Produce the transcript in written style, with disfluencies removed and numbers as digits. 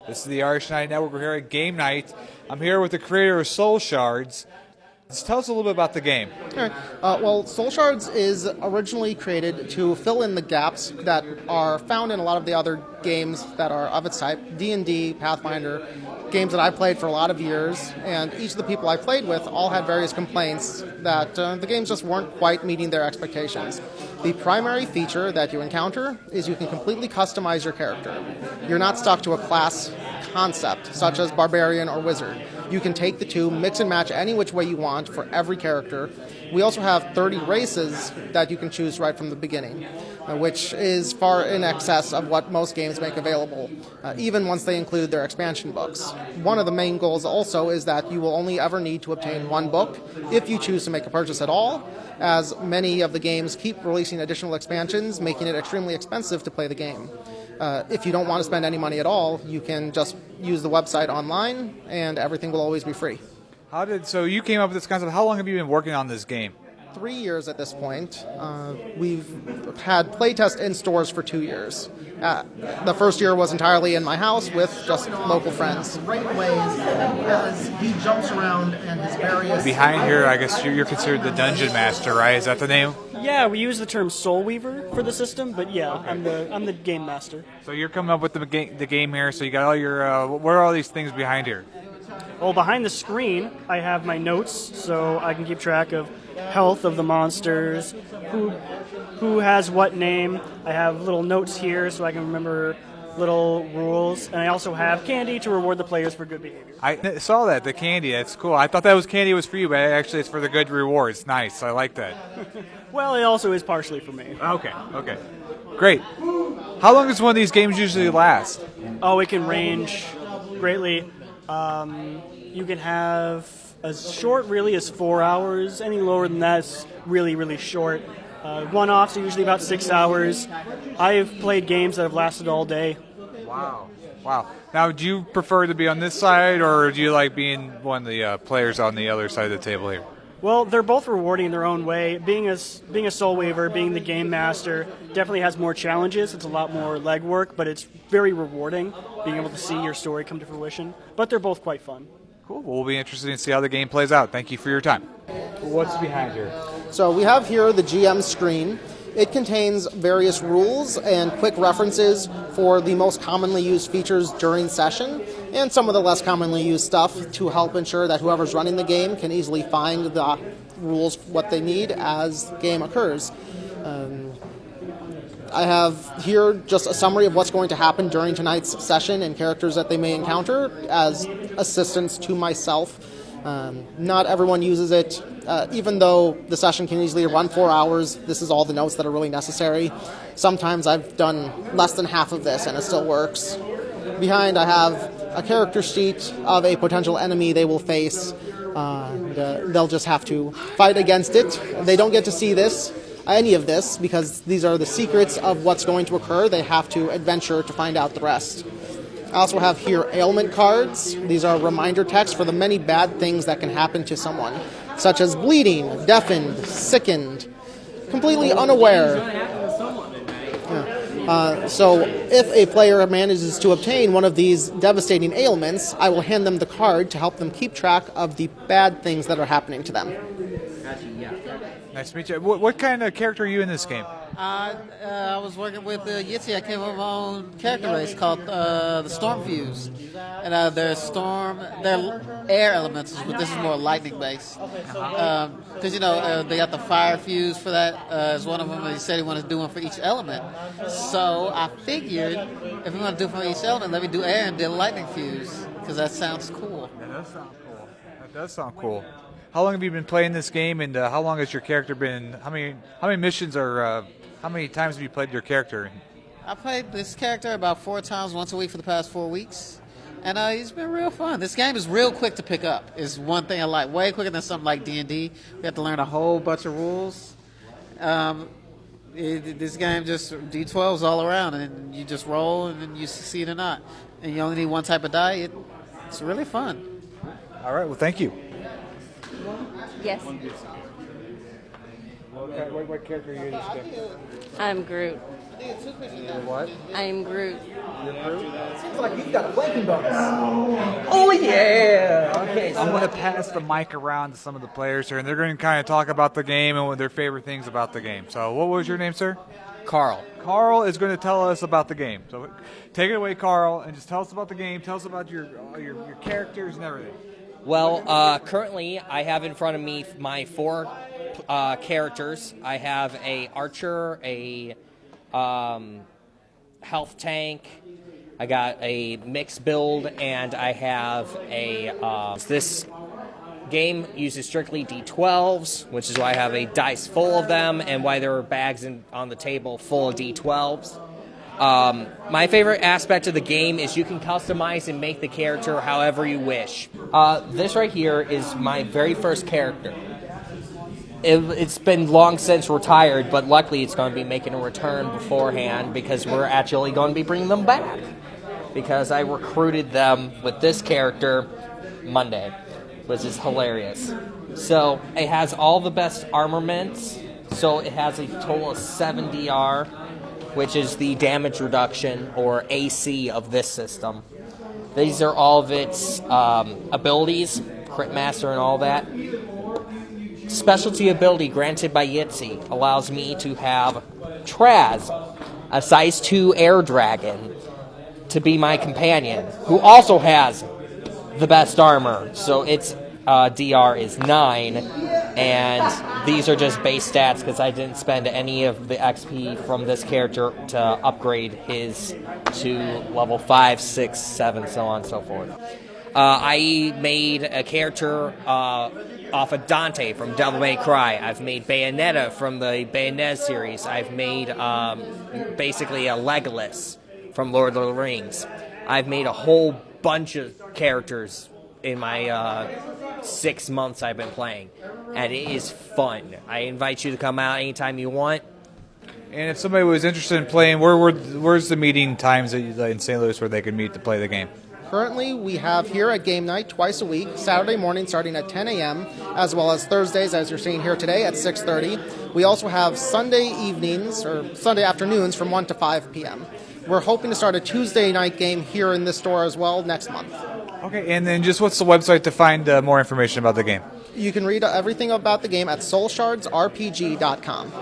This is the Irish Night Network. We're here at Game Night. I'm here with the creator of Soulshards. Tell us a little bit about the game. Okay. Well, Soulshards is originally created to fill in the gaps that are found in a lot of the other games that are of its type. D&D, Pathfinder, games that I played for a lot of years, and each of the people I played with all had various complaints that the games just weren't quite meeting their expectations. The primary feature that you encounter is you can completely customize your character. You're not stuck to a class concept, such as Barbarian or Wizard. You can take the two, mix and match any which way you want for every character. We also have 30 races that you can choose right from the beginning, which is far in excess of what most games make available, even once they include their expansion books. One of the main goals also is that you will only ever need to obtain one book if you choose to make a purchase at all, as many of the games keep releasing additional expansions, making it extremely expensive to play the game. If you don't want to spend any money at all, you can just use the website online, and everything will always be free. So you came up with this concept. How long have you been working on this game? 3 years at this point. We've had playtest in stores for 2 years. The first year was entirely in my house with just local friends. Great ways as he jumps around and his various... Behind here, I guess you're considered the Dungeon Master, right? Is that the name? Yeah, we use the term Soul Weaver for the system, but yeah, I'm the game master. So you're coming up with the game here. So you got all your what are all these things behind here? Well, behind the screen, I have my notes, so I can keep track of health of the monsters, who has what name. I have little notes here, so I can remember little rules, and I also have candy to reward the players for good behavior. I saw that, the candy. That's cool. I thought that was candy was for you, but actually it's for the good rewards. Nice. I like that. Well, it also is partially for me. Okay. Great. How long does one of these games usually last? Oh, it can range greatly. You can have as short really as 4 hours. Any lower than that is really, really short. One-offs are usually about 6 hours. I've played games that have lasted all day. Wow. Now, do you prefer to be on this side, or do you like being one of the players on the other side of the table here? Well, they're both rewarding in their own way. Being a Soul Weaver, being the game master, definitely has more challenges. It's a lot more legwork, but it's very rewarding being able to see your story come to fruition. But they're both quite fun. Cool. We'll be interested to see how the game plays out. Thank you for your time. What's behind here? So we have here the GM screen. It contains various rules and quick references for the most commonly used features during session, and some of the less commonly used stuff to help ensure that whoever's running the game can easily find the rules, what they need as the game occurs. I have here just a summary of what's going to happen during tonight's session and characters that they may encounter as assistance to myself. Not everyone uses it. Even though the session can easily run 4 hours, this is all the notes that are really necessary. Sometimes I've done less than half of this and it still works. Behind I have a character sheet of a potential enemy they will face. They'll just have to fight against it. They don't get to see any of this, because these are the secrets of what's going to occur. They have to adventure to find out the rest. I also have here ailment cards. These are reminder text for the many bad things that can happen to someone, such as bleeding, deafened, sickened, completely unaware. So if a player manages to obtain one of these devastating ailments, I will hand them the card to help them keep track of the bad things that are happening to them. Nice to meet you. What kind of character are you in this game? I was working with Yitzi. I came up with my own character race called the Storm Fuse. And their air elements, but this is more lightning based. Because, they got the fire fuse for that as one of them. And he said he wanted to do one for each element. So I figured if we want to do for each element, let me do air and do lightning fuse, because that sounds cool. That does sound cool. How long have you been playing this game, and how long has your character been? How many missions or how many times have you played your character? I played this character about 4 times, once a week for the past 4 weeks, and it's been real fun. This game is real quick to pick up. Is one thing I like. Way quicker than something like D&D. We have to learn a whole bunch of rules. This game just D12s all around, and you just roll, and then you succeed or not. And you only need one type of die. It's really fun. All right. Well, thank you. Yes. What character are you this game? I'm Groot. What? I'm Groot. Seems like you've got a flanking bonus. Oh yeah. Okay. I'm going to pass the mic around to some of the players here, and they're going to kind of talk about the game and what their favorite things about the game. So, what was your name, sir? Carl. Carl is going to tell us about the game. So, take it away, Carl, and just tell us about the game. Tell us about your characters and everything. Well, currently I have in front of me my 4 characters. I have a archer, a health tank. I got a mixed build, and I have a. This game uses strictly D12s, which is why I have a dice full of them, and why there are bags on the table full of D12s. My favorite aspect of the game is you can customize and make the character however you wish. This right here is my very first character. It's been long since retired, but luckily it's going to be making a return beforehand because we're actually going to be bringing them back. Because I recruited them with this character Monday, which is hilarious. So it has all the best armaments. So it has a total of 7 DR, which is the damage reduction, or AC, of this system. These are all of its abilities, Crit Master and all that. Specialty ability granted by Yitzi allows me to have Traz, a size 2 air dragon, to be my companion, who also has the best armor. So its DR is 9, and these are just base stats because I didn't spend any of the XP from this character to upgrade his to level 5, 6, 7, so on and so forth. I made a character off of Dante from Devil May Cry. I've made Bayonetta from the Bayonetta series. I've made basically a Legolas from Lord of the Rings. I've made a whole bunch of characters in my 6 months I've been playing, and it is fun. I invite you to come out anytime you want. And if somebody was interested in playing, where's the meeting times in St. Louis where they can meet to play the game? Currently, we have here at Game Night twice a week, Saturday morning starting at 10 a.m., as well as Thursdays, as you're seeing here today, at 6:30. We also have Sunday evenings, or Sunday afternoons, from 1 to 5 p.m. We're hoping to start a Tuesday night game here in this store as well next month. Okay, and then just what's the website to find more information about the game? You can read everything about the game at soulshardsrpg.com.